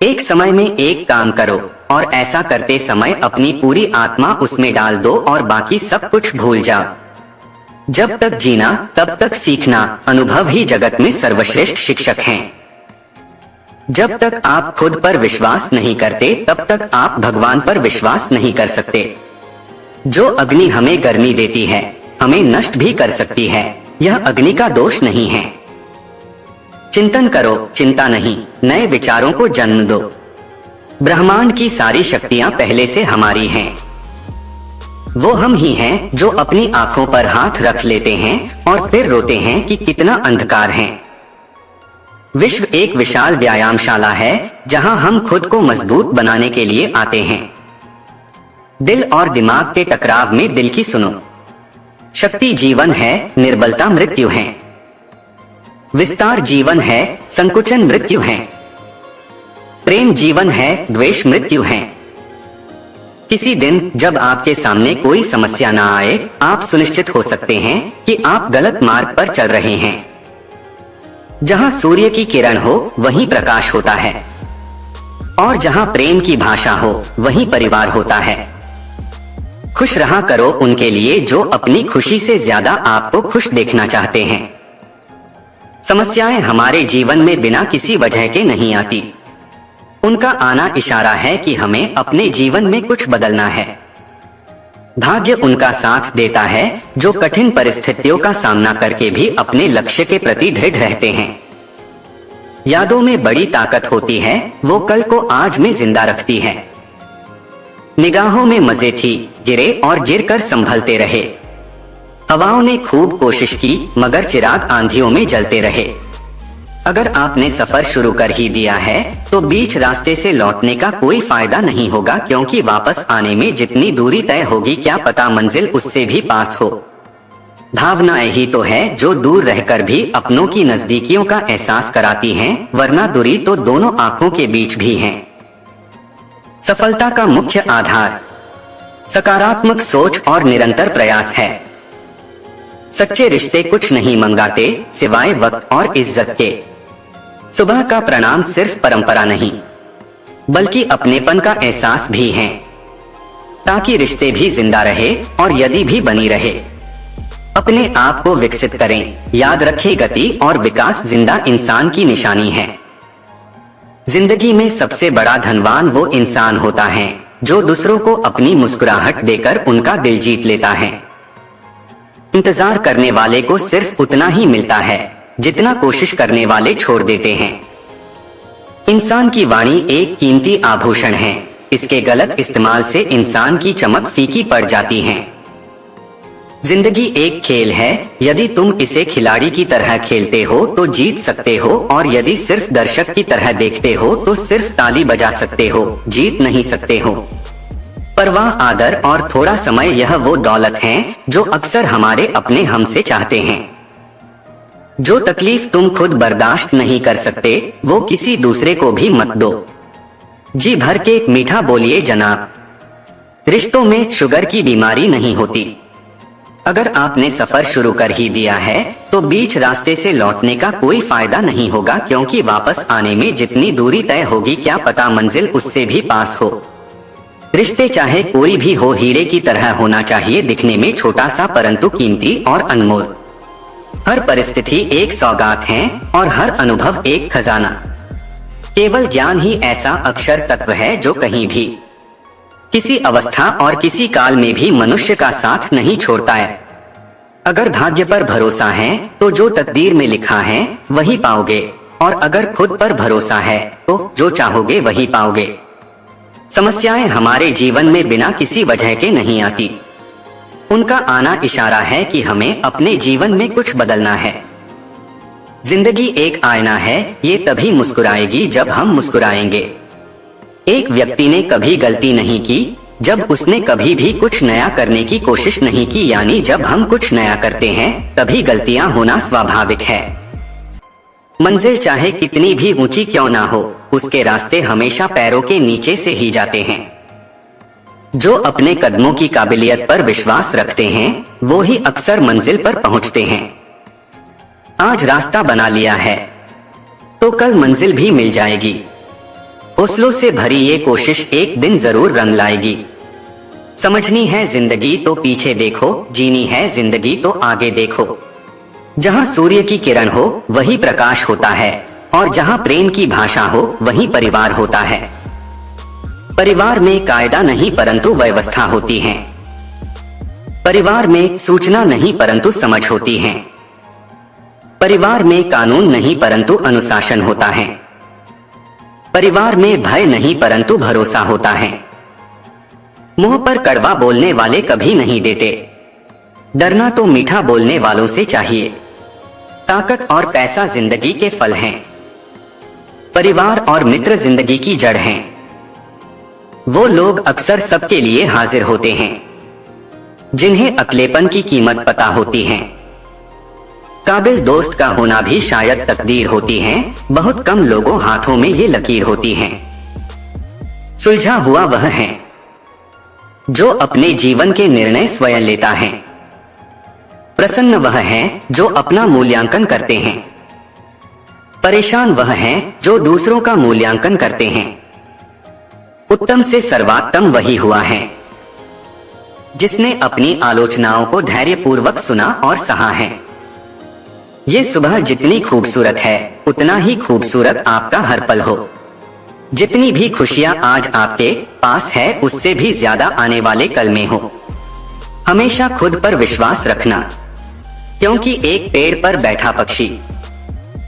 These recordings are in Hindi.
एक समय में एक काम करो और ऐसा करते समय अपनी पूरी आत्मा उसमें डाल दो और बाकी सब कुछ भूल जाओ। जब तक जीना तब तक सीखना, अनुभव ही जगत में सर्वश्रेष्ठ शिक्षक हैं। जब तक आप खुद पर विश्वास नहीं करते तब तक आप भगवान पर विश्वास नहीं कर सकते। जो अग्नि हमें गर्मी देती है हमें नष्ट भी कर सकती है, यह अग्नि का दोष नहीं है। चिंतन करो, चिंता नहीं, नए विचारों को जन्म दो। ब्रह्मांड की सारी शक्तियां पहले से हमारी हैं। वो हम ही हैं जो अपनी आंखों पर हाथ रख लेते हैं और फिर रोते हैं कि कितना अंधकार है। विश्व एक विशाल व्यायामशाला है जहां हम खुद को मजबूत बनाने के लिए आते हैं। दिल और दिमाग के टकराव में दिल की सुनो। शक्ति जीवन है, निर्बलता मृत्यु है। विस्तार जीवन है, संकुचन मृत्यु है। प्रेम जीवन है, द्वेष मृत्यु है। किसी दिन जब आपके सामने कोई समस्या ना आए, आप सुनिश्चित हो सकते हैं कि आप गलत मार्ग पर चल रहे हैं। जहां सूर्य की किरण हो वहीं प्रकाश होता है और जहां प्रेम की भाषा हो वहीं परिवार होता है। खुश रहा करो उनके लिए जो अपनी खुशी से ज्यादा आपको खुश देखना चाहते हैं। समस्याएं हमारे जीवन में बिना किसी वजह के नहीं आती। उनका आना इशारा है कि हमें अपने जीवन में कुछ बदलना है। भाग्य उनका साथ देता है जो कठिन परिस्थितियों का सामना करके भी अपने लक्ष्य के प्रति दृढ़ रहते हैं। यादों में बड़ी ताकत होती है, वो कल को आज में जिंदा रखती है। निगाहों में मजे थी, गिरे और गिरकर संभलते रहे। हवाओं ने खूब कोशिश की मगर चिराग आंधियों में जलते रहे। अगर आपने सफर शुरू कर ही दिया है तो बीच रास्ते से लौटने का कोई फायदा नहीं होगा, क्योंकि वापस आने में जितनी दूरी तय होगी क्या पता मंजिल उससे भी पास हो। भावनाएं ही तो है जो दूर रहकर भी अपनों की नजदीकियों का एहसास कराती हैं, वरना दूरी तो दोनों आंखों के बीच भी है। सफलता का मुख्य आधार सकारात्मक सोच और निरंतर प्रयास है। सच्चे रिश्ते कुछ नहीं मंगाते सिवाय वक्त और इज्जत के। सुबह का प्रणाम सिर्फ परंपरा नहीं बल्कि अपनेपन का एहसास भी है, ताकि रिश्ते भी जिंदा रहे और यदि भी बनी रहे। अपने आप को विकसित करें, याद रखें गति और विकास जिंदा इंसान की निशानी है। जिंदगी में सबसे बड़ा धनवान वो इंसान होता है जो दूसरों को अपनी मुस्कुराहट देकर उनका दिल जीत लेता है। इंतजार करने वाले को सिर्फ उतना ही मिलता है जितना कोशिश करने वाले छोड़ देते हैं। इंसान की वाणी एक कीमती आभूषण है, इसके गलत इस्तेमाल से इंसान की चमक फीकी पड़ जाती है। जिंदगी एक खेल है, यदि तुम इसे खिलाड़ी की तरह खेलते हो तो जीत सकते हो, और यदि सिर्फ दर्शक की तरह देखते हो तो सिर्फ ताली बजा सकते हो, जीत नहीं सकते हो। परवाह, आदर और थोड़ा समय यह वो दौलत है जो अक्सर हमारे अपने हमसे चाहते हैं। जो तकलीफ तुम खुद बर्दाश्त नहीं कर सकते वो किसी दूसरे को भी मत दो। जी भर के मीठा बोलिए जनाब। रिश्तों में शुगर की बीमारी नहीं होती। अगर आपने सफर शुरू कर ही दिया है तो बीच रास्ते से लौटने का कोई फायदा नहीं होगा, क्योंकि वापस आने में जितनी दूरी तय होगी क्या पता मंजिल उससे भी पास हो। रिश्ते चाहे कोई भी हो हीरे की तरह होना चाहिए, दिखने में छोटा सा परंतु कीमती और अनमोल। हर परिस्थिति एक सौगात है और हर अनुभव एक खजाना। केवल ज्ञान ही ऐसा अक्षर तत्व है जो कहीं भी किसी अवस्था और किसी काल में भी मनुष्य का साथ नहीं छोड़ता है। अगर भाग्य पर भरोसा है तो जो तकदीर में लिखा है वही पाओगे, और अगर खुद पर भरोसा है तो जो चाहोगे वही पाओगे। समस्याएं हमारे जीवन में बिना किसी वजह के नहीं आती। उनका आना इशारा है कि हमें अपने जीवन में कुछ बदलना है। जिंदगी एक आईना है, ये तभी मुस्कुराएगी जब हम मुस्कुराएंगे। एक व्यक्ति ने कभी गलती नहीं की जब उसने कभी भी कुछ नया करने की कोशिश नहीं की, यानी जब हम कुछ नया करते हैं तभी गलतियां होना स्वाभाविक है। मंजिल चाहे कितनी भी ऊंची क्यों ना हो, उसके रास्ते हमेशा पैरों के नीचे से ही जाते हैं। जो अपने कदमों की काबिलियत पर विश्वास रखते हैं वो ही अक्सर मंजिल पर पहुंचते हैं। आज रास्ता बना लिया है तो कल मंजिल भी मिल जाएगी। हौसलों से भरी ये कोशिश एक दिन जरूर रंग लाएगी। समझनी है जिंदगी तो पीछे देखो, जीनी है जिंदगी तो आगे देखो। जहाँ सूर्य की किरण हो वही प्रकाश होता है, और जहाँ प्रेम की भाषा हो वही परिवार होता है। परिवार में कायदा नहीं परंतु व्यवस्था होती है। परिवार में सूचना नहीं परंतु समझ होती है। परिवार में कानून नहीं परंतु अनुशासन होता है। परिवार में भय नहीं परंतु भरोसा होता है। मुंह पर कड़वा बोलने वाले कभी नहीं देते, डरना तो मीठा बोलने वालों से चाहिए। ताकत और पैसा जिंदगी के फल हैं। परिवार और मित्र जिंदगी की जड़ हैं। वो लोग अक्सर सबके लिए हाजिर होते हैं जिन्हें अकेलेपन की कीमत पता होती है। काबिल दोस्त का होना भी शायद तकदीर होती है। बहुत कम लोगों हाथों में ये लकीर होती है। सुलझा हुआ वह है जो अपने जीवन के निर्णय स्वयं लेता है। प्रसन्न वह है जो अपना मूल्यांकन करते हैं। परेशान वह है जो दूसरों का मूल्यांकन करते हैं। उत्तम से सर्वोत्तम वही हुआ है जिसने अपनी आलोचनाओं को धैर्यपूर्वक सुना और सहा है। ये सुबह जितनी खूबसूरत है उतना ही खूबसूरत आपका हर पल हो। जितनी भी खुशियां आज आपके पास है उससे भी ज्यादा आने वाले कल में हो। हमेशा खुद पर विश्वास रखना, क्योंकि एक पेड़ पर बैठा पक्षी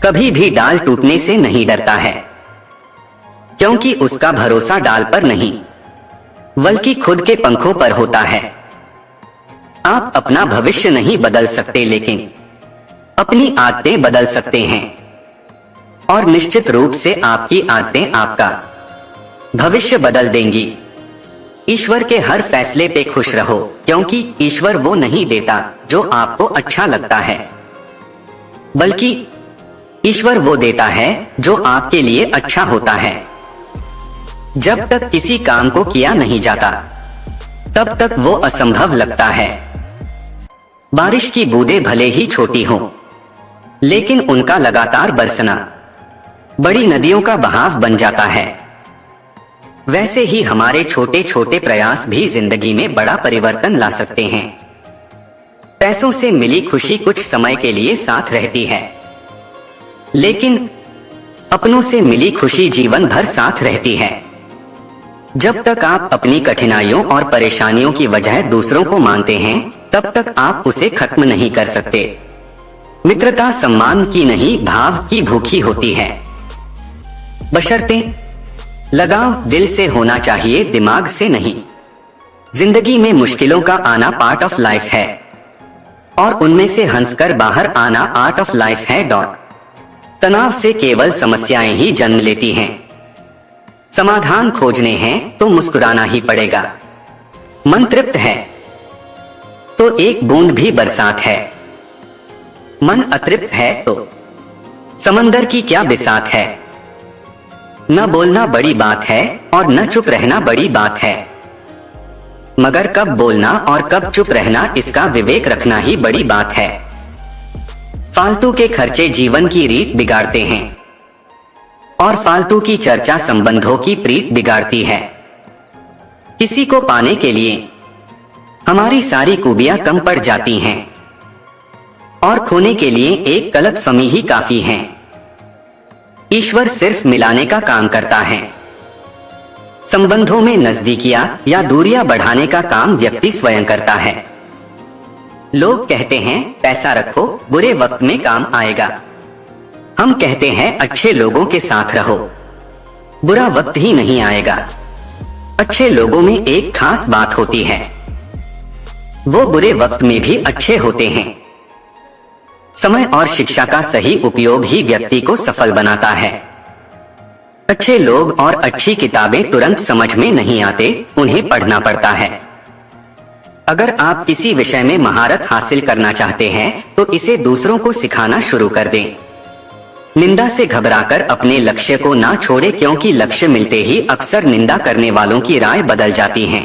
कभी भी डाल टूटने से नहीं डरता है, क्योंकि उसका भरोसा डाल पर नहीं बल्कि खुद के पंखों पर होता है। आप अपना भविष्य नहीं बदल सकते, लेकिन अपनी आदतें बदल सकते हैं, और निश्चित रूप से आपकी आदतें आपका भविष्य बदल देंगी। ईश्वर के हर फैसले पे खुश रहो, क्योंकि ईश्वर वो नहीं देता जो आपको अच्छा लगता है, बल्कि ईश्वर वो देता है जो आपके लिए अच्छा होता है। जब तक किसी काम को किया नहीं जाता तब तक वो असंभव लगता है। बारिश की बूंदें भले ही छोटी हों, लेकिन उनका लगातार बरसना बड़ी नदियों का बहाव बन जाता है। वैसे ही हमारे छोटे छोटे प्रयास भी जिंदगी में बड़ा परिवर्तन ला सकते हैं। पैसों से मिली खुशी कुछ समय के लिए साथ रहती है, लेकिन अपनों से मिली खुशी जीवन भर साथ रहती है। जब तक आप अपनी कठिनाइयों और परेशानियों की वजह दूसरों को मानते हैं, तब तक आप उसे खत्म नहीं कर सकते। मित्रता सम्मान की नहीं, भाव की भूखी होती है। बशर्ते लगाव दिल से होना चाहिए, दिमाग से नहीं। जिंदगी में मुश्किलों का आना पार्ट ऑफ लाइफ है, और उनमें से हंसकर बाहर आना आर्ट ऑफ लाइफ है। तनाव से केवल समस्याएं ही जन्म लेती हैं। समाधान खोजने हैं तो मुस्कुराना ही पड़ेगा। मन तृप्त है तो एक बूंद भी बरसात है। मन अतृप्त है तो समंदर की क्या बिसात है। न बोलना बड़ी बात है और न चुप रहना बड़ी बात है, मगर कब बोलना और कब चुप रहना इसका विवेक रखना ही बड़ी बात है। फालतू के खर्चे जीवन की रीत बिगाड़ते हैं, और फालतू की चर्चा संबंधों की प्रीत बिगाड़ती है। किसी को पाने के लिए हमारी सारी खूबियां कम पड़ जाती हैं, और खोने के लिए एक गलतफहमी ही काफी है। ईश्वर सिर्फ मिलाने का काम करता है। संबंधों में नजदीकियां या दूरियां बढ़ाने का काम व्यक्ति स्वयं करता है। लोग कहते हैं पैसा रखो, बुरे वक्त में काम आएगा। हम कहते हैं अच्छे लोगों के साथ रहो, बुरा वक्त ही नहीं आएगा। अच्छे लोगों में एक खास बात होती है, वो बुरे वक्त में भी अच्छे होते हैं। समय और शिक्षा का सही उपयोग ही व्यक्ति को सफल बनाता है। अच्छे लोग और अच्छी किताबें तुरंत समझ में नहीं आते, उन्हें पढ़ना पड़ता है। अगर आप किसी विषय में महारत हासिल करना चाहते हैं तो इसे दूसरों को सिखाना शुरू कर दें। निंदा से घबराकर अपने लक्ष्य को ना छोड़े, क्योंकि लक्ष्य मिलते ही अक्सर निंदा करने वालों की राय बदल जाती है।